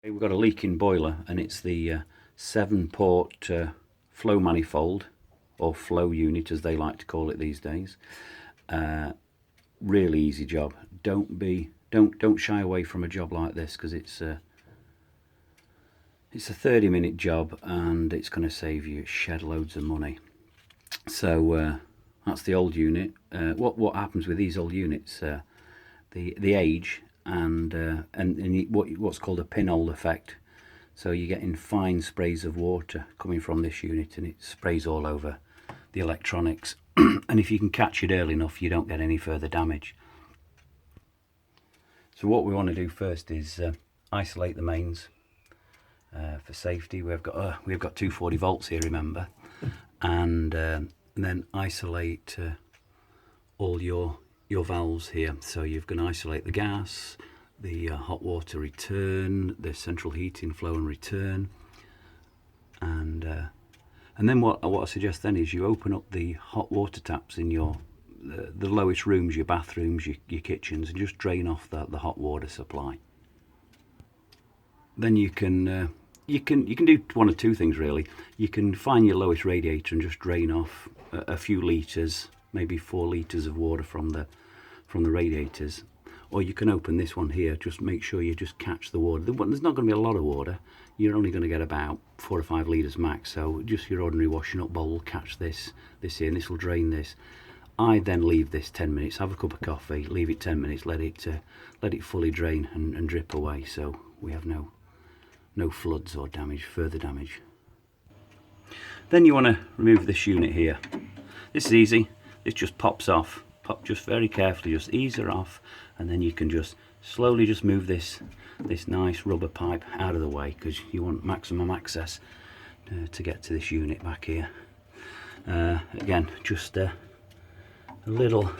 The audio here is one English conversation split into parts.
We've got a leaking boiler, and it's the 7-port flow manifold, or flow unit as they like to call it these days. Really easy job. Don't shy away from a job like this, because it's a 30-minute job and it's going to save you shed loads of money. So that's the old unit. What happens with these old units, the age and what's called a pinhole effect. So you're getting fine sprays of water coming from this unit, and it sprays all over the electronics. And if you can catch it early enough, you don't get any further damage. So what we want to do first is isolate the mains for safety. We've got 240 volts here, remember, and then isolate all your valves here. So you're going to isolate the gas, the hot water return, the central heating flow and return, and then what I suggest then is you open up the hot water taps in your the lowest rooms, your bathrooms, your kitchens, and just drain off the hot water supply. Then you can do one of two things really. You can find your lowest radiator and just drain off a few litres, maybe 4 litres of water from the radiators, or you can open this one here. Just make sure you just catch the water. There's not going to be a lot of water. You're only going to get about 4 or 5 litres max, so just your ordinary washing up bowl will catch this here, and this will drain this. I then leave this 10 minutes, have a cup of coffee, leave it 10 minutes, let it fully drain and drip away, so we have no floods or further damage. Then you want to remove this unit here. This is easy. This just pops off. Just very carefully, just ease her off, and then you can just slowly just move this nice rubber pipe out of the way, because you want maximum access to get to this unit back here. Again, just a little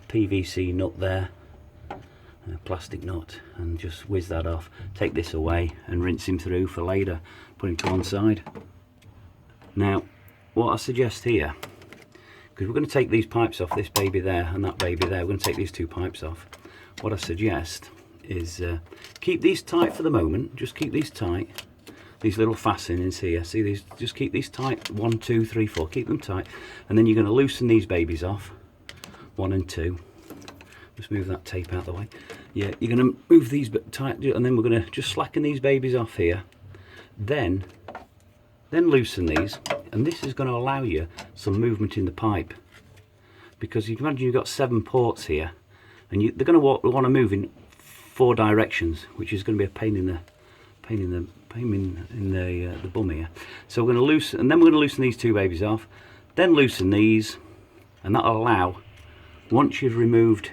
PVC nut there, plastic nut, and just whiz that off. Take this away and rinse him through for later. Put him to one side. Now what I suggest here, because we're going to take these pipes off, this baby there and that baby there, we're going to take these 2 pipes off. What I suggest is keep these tight for the moment. Just keep these tight, these little fastenings here, see these, just keep these tight, 1 2 3 4, keep them tight, and then you're going to loosen these babies off, 1 and 2. Just move that tape out of the way. Yeah, you're going to move these tight, and then we're going to just slacken these babies off here, then loosen these, and this is going to allow you some movement in the pipe, because you can imagine you've got 7 ports here, and they're going to want to move in 4 directions, which is going to be a pain in the bum here. So we're going to loosen, and then we're going to loosen these 2 babies off, then loosen these, and that'll allow, once you've removed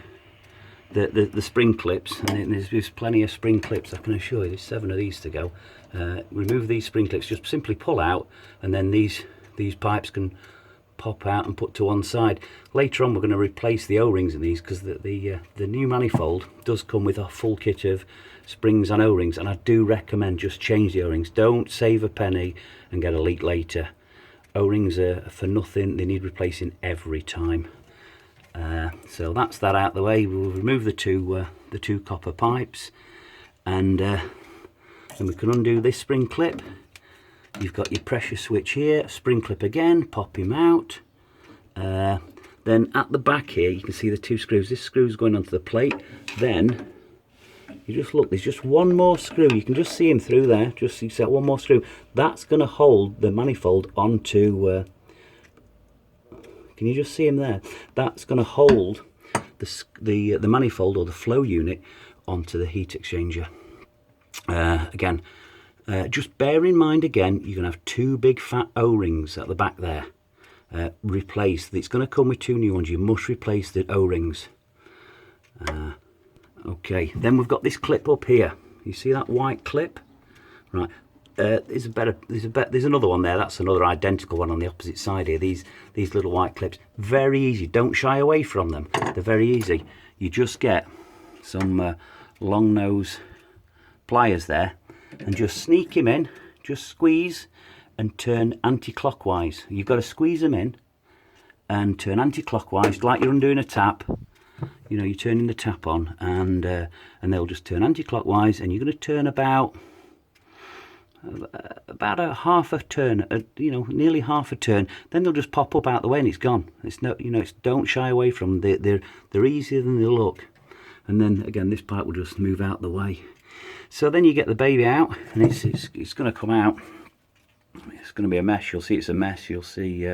the spring clips, and there's plenty of spring clips, I can assure you, there's 7 of these to go. Remove these spring clips, just simply pull out, and then these pipes can pop out and put to one side. Later on we're going to replace the O-rings in these, because the new manifold does come with a full kit of springs and O-rings, and I do recommend just change the O-rings. Don't save a penny and get a leak later. O-rings are for nothing, they need replacing every time. So that's that out the way. We'll remove the two copper pipes, and we can undo this spring clip. You've got your pressure switch here, spring clip again, pop him out. Then at the back here you can see the 2 screws. This screw's going onto the plate. Then you just look, there's just one more screw. You can just see him through there. Just see that one more screw. That's going to hold the manifold onto. Can you just see him there? That's going to hold the manifold or the flow unit onto the heat exchanger. Again, just bear in mind again, you're going to have 2 big fat O-rings at the back there. Replace. It's going to come with 2 new ones. You must replace the O-rings. Okay, then we've got this clip up here. You see that white clip? Right. There's another one there. That's another identical one on the opposite side here. These little white clips, very easy. Don't shy away from them. They're very easy. You just get some long nose pliers there, and just sneak him in. Just squeeze and turn anti-clockwise. You've got to squeeze them in and turn anti-clockwise, like you're undoing a tap. you know, you're turning the tap on, and they'll just turn anti-clockwise, and you're going to turn about a half a turn, you know, nearly half a turn. Then they'll just pop up out the way and it's gone. It's no, you know, it's, don't shy away from them. They're easier than they look. And then again, this part will just move out the way. So then you get the baby out, and it's going to come out. It's going to be a mess. You'll see it's a mess. You'll see.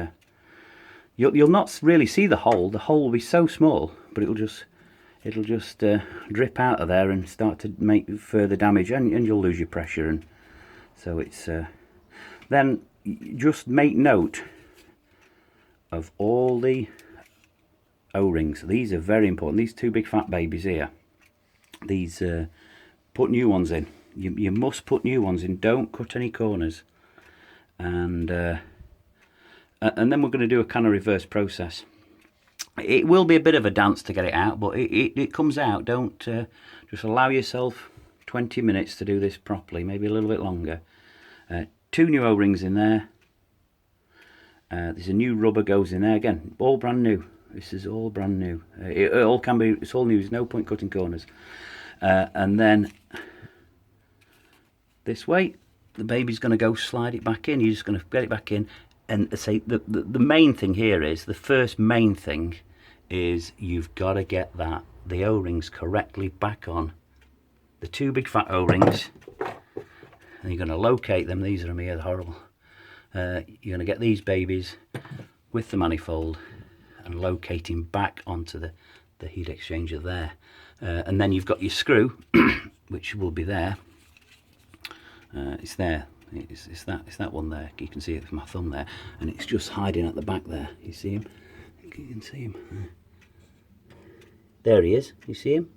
You'll not really see the hole. The hole will be so small, but it'll just drip out of there and start to make further damage, and you'll lose your pressure. And so it's then just make note of all the O-rings. These are very important. These two big fat babies here. These put new ones in. You must put new ones in. Don't cut any corners. And then we're going to do a kind of reverse process. It will be a bit of a dance to get it out, but it comes out. Don't just allow yourself 20 minutes to do this properly, maybe a little bit longer. 2 new O-rings in there. There's a new rubber goes in there, again, all brand new. This is all brand new. It all can be, it's all new, there's no point cutting corners. And then this way, the baby's going to go slide it back in. You're just going to get it back in, and say the main thing here is, the first main thing is you've got to get the O-rings correctly back on. The 2 big fat O-rings, and you're going to locate them. These are here, horrible. You're going to get these babies with the manifold and locating back onto the heat exchanger there. And then you've got your screw, which will be there. It's there. It's that one there. You can see it with my thumb there, and it's just hiding at the back there. You see him? You can see him. There he is. You see him?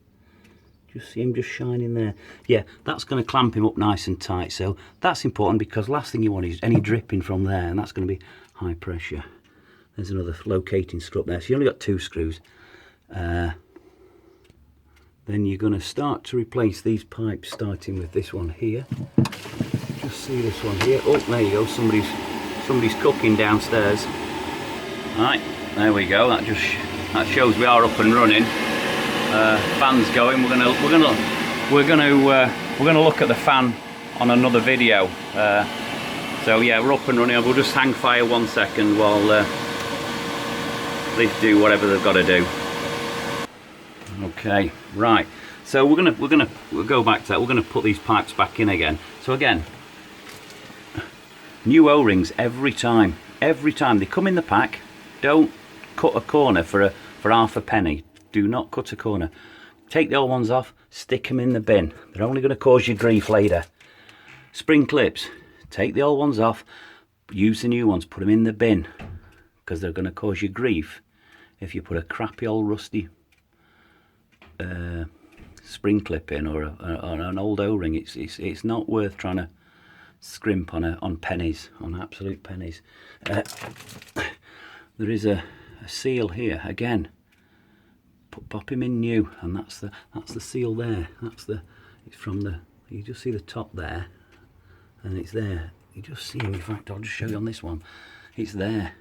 Just see him just shining there. Yeah, that's going to clamp him up nice and tight. So that's important, because last thing you want is any dripping from there, and that's going to be high pressure. There's another locating screw up there. So you only got 2 screws. Then you're going to start to replace these pipes, starting with this one here. Just see this one here. Oh, there you go. Somebody's cooking downstairs. Right, there we go. That shows we are up and running. Fan's going. We're gonna look at the fan on another video. So yeah, we're up and running. We'll just hang fire 1 second while they do whatever they've got to do. Okay, right. So we'll go back to that. We're gonna put these pipes back in again. So again, new O-rings every time. Every time they come in the pack. Don't cut a corner for half a penny. Do not cut a corner. Take the old ones off, stick them in the bin. They're only going to cause you grief later. Spring clips, take the old ones off, use the new ones, put them in the bin, because they're going to cause you grief if you put a crappy old rusty spring clip in, or an old O-ring. It's not worth trying to scrimp on pennies, on absolute pennies. There is a seal here again. Pop him in new, and that's the seal there. It's from the, you just see the top there, and it's there. You just see him. In fact, I'll just show you on this one. It's there.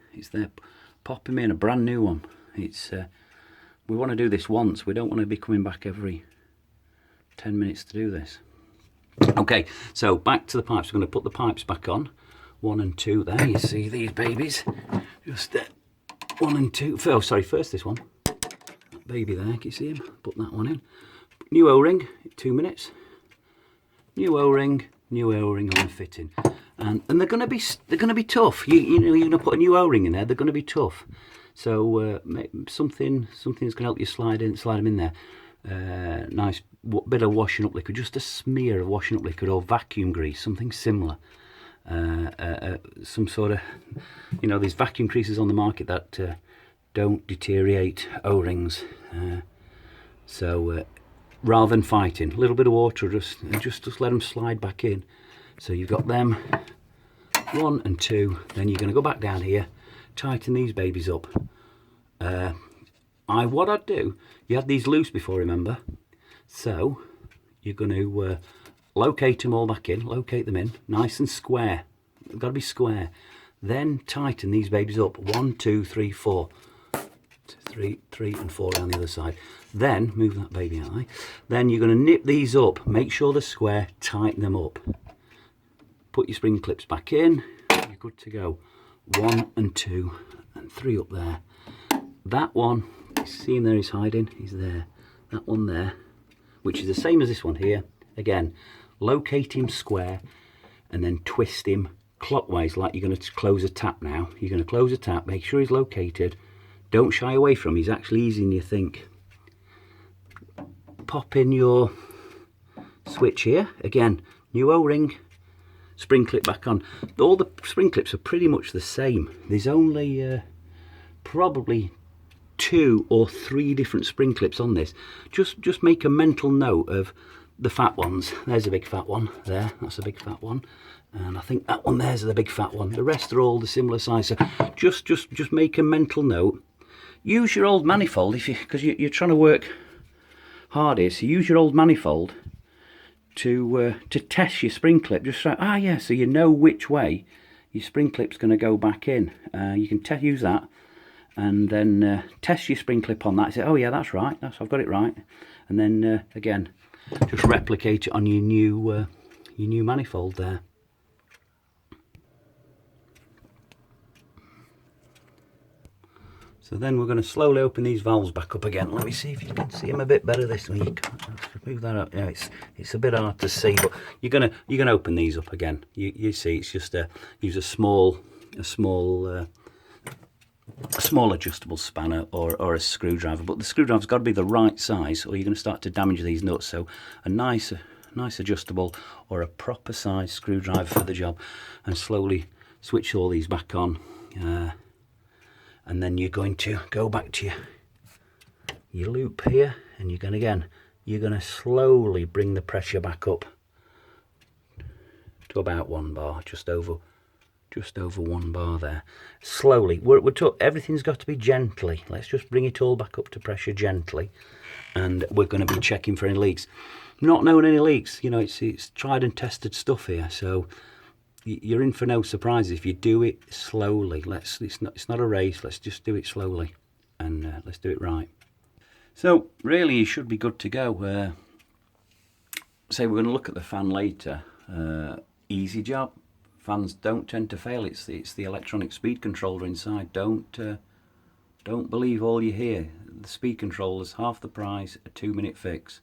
Pop him in, a brand new one. It's we want to do this once. We don't want to be coming back every 10 minutes to do this. Okay, so back to the pipes. We're going to put the pipes back on. 1 and 2 there. You see these babies. Just 1 and 2. Oh, sorry. First this one. Baby there, can you see him? Put that one in. New O-ring, 2 minutes. New O-ring on the fitting, and they're going to be tough. You know, you're going to put a new O-ring in there. They're going to be tough. So something's going to help you slide them in there. Nice bit of washing up liquid, just a smear of washing up liquid, or vacuum grease, something similar. Some sort of, you know, these vacuum greases on the market that don't deteriorate O-rings. So rather than fighting, a little bit of water, just let them slide back in. So you've got them 1 and 2. Then you're going to go back down here, tighten these babies up. What I'd do, you had these loose before, remember? So you're going to locate them all back in, locate them in, nice and square. They've got to be square. Then tighten these babies up. 1, 2, 3, 4. 3, 3 and 4 down the other side. Then move that baby out of the way. Then you're going to nip these up, make sure they're square, tighten them up, put your spring clips back in, you're good to go. 1 and 2 and 3 up there. That one, you see him there, he's hiding, he's there. That one there, which is the same as this one here. Again, locate him square and then twist him clockwise, like you're going to close a tap now. You're going to close a tap, make sure he's located. Don't shy away from him, he's actually easier than you think. Pop in your switch here. Again, new O-ring, spring clip back on. All the spring clips are pretty much the same. There's only probably 2 or 3 different spring clips on this. Just make a mental note of the fat ones. There's a big fat one there, that's a big fat one, and I think that one there's the big fat one. The rest are all the similar size, so just make a mental note. Use your old manifold if you, because you're trying to work hard here, so use your old manifold to test your spring clip. Just so, yeah, so you know which way your spring clip's going to go back in. You can use that and then test your spring clip on that. Say, oh yeah, that's right, I've got it right. And then again, just replicate it on your new manifold there. So then we're going to slowly open these valves back up again. Let me see if you can see them a bit better this way. You can't move that up. Yeah, it's a bit hard to see, but you're gonna open these up again. You see, it's just use a small adjustable spanner or a screwdriver, but the screwdriver's got to be the right size or you're going to start to damage these nuts. So a nice adjustable or a proper size screwdriver for the job, and slowly switch all these back on, and then you're going to go back to your loop here, and you're going to slowly bring the pressure back up to about 1 bar, just over 1 bar there. Slowly, everything's got to be gently. Let's just bring it all back up to pressure gently, and we're going to be checking for any leaks. Not knowing any leaks, you know, it's tried and tested stuff here, so you're in for no surprises if you do it slowly. It's not a race. Let's just do it slowly, and let's do it right. So really, you should be good to go. Say we're going to look at the fan later. Easy job. Fans don't tend to fail. It's the electronic speed controller inside. Don't believe all you hear. The speed controller's half the price, a 2-minute fix.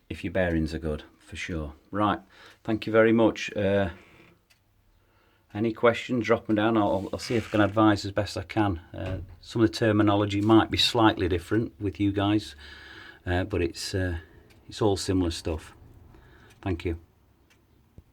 If your bearings are good, for sure. Right, thank you very much. Any questions, drop them down. I'll see if I can advise as best I can. Some of the terminology might be slightly different with you guys, but it's all similar stuff. Thank you.